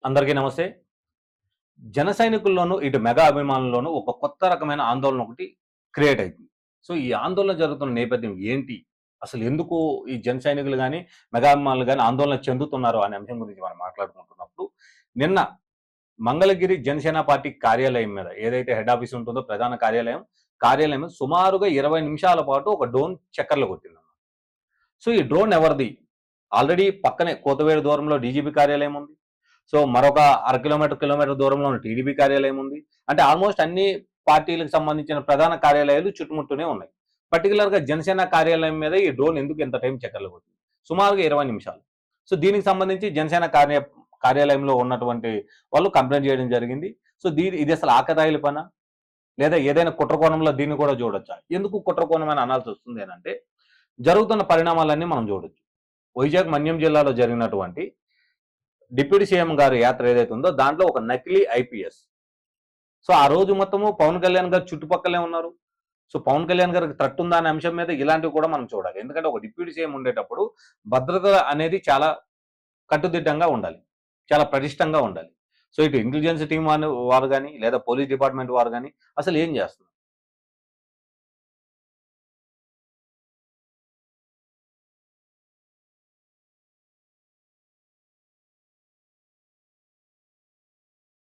అందరికీ నమస్తే. జన సైనికుల్లోనూ, ఇటు మెగా అభిమానుల్లోనూ ఒక కొత్త రకమైన ఆందోళన ఒకటి క్రియేట్ అయింది. సో, ఈ ఆందోళన జరుగుతున్న నేపథ్యం ఏంటి? అసలు ఎందుకు ఈ జన సైనికులు గాని, మెగా అభిమానులు గాని ఆందోళన చెందుతున్నారు అనే అంశం గురించి మనం మాట్లాడుకుంటున్నప్పుడు, నిన్న మంగళగిరి జనసేన పార్టీ కార్యాలయం మీద ఏదైతే హెడ్ ఆఫీస్ ఉంటుందో ప్రధాన కార్యాలయం మీద సుమారుగా 20 నిమిషాల పాటు ఒక డ్రోన్ చక్కర్లు కొట్టిందన్నమాట. సో, ఈ డ్రోన్ ఎవరిది? ఆల్రెడీ పక్కనే కోతవేడు దూరంలో డీజీపీ కార్యాలయం ఉంది. సో, మరొక అర కిలోమీటర్ దూరంలో ఉన్న టీడీపీ కార్యాలయం ఉంది. అంటే ఆల్మోస్ట్ అన్ని పార్టీలకు సంబంధించిన ప్రధాన కార్యాలయాలు చుట్టుముట్టూనే ఉన్నాయి. పర్టిక్యులర్‌గా జనసేన కార్యాలయం మీద ఈ డ్రోన్ ఎందుకు ఇంత టైం చక్కర్లు కొట్టింది? సుమారుగా 20 నిమిషాలు. సో, దీనికి సంబంధించి జనసేన కార్యాలయంలో ఉన్నటువంటి వాళ్ళు కంప్లెయింట్ చేయడం జరిగింది. సో, ఇది అసలు ఆకతాయిల పనా? లేదా ఏదైనా కుట్ర కోణంలో దీన్ని కూడా చూడొచ్చా? ఎందుకు కుట్ర కోణం అని అనాల్సొస్తుంది అనంటే, జరుగుతున్న పరిణామాలన్నీ మనం చూడొచ్చు. వైజాగ్, మన్యం జిల్లాలో జరిగినటువంటి డిప్యూటీ సీఎం గారి యాత్ర ఏదైతే ఉందో దాంట్లో ఒక నకిలీ ఐపీఎస్. సో, ఆ రోజు మొత్తము పవన్ కళ్యాణ్ గారు చుట్టుపక్కలే ఉన్నారు. సో, పవన్ కళ్యాణ్ గారికి థ్రెట్ ఉందా అనే అంశం మీద ఇలాంటివి కూడా మనం చూడాలి. ఎందుకంటే ఒక డిప్యూటీ సీఎం ఉండేటప్పుడు భద్రత అనేది చాలా కట్టుదిట్టంగా ఉండాలి. చాలా పటిష్టంగా ఉండాలి. సో, ఇటు ఇంటెలిజెన్స్ టీమ్ వారు గాని, లేదా పోలీస్ డిపార్ట్‌మెంట్ వారు గాని అసలు ఏం చేస్తున్నారు?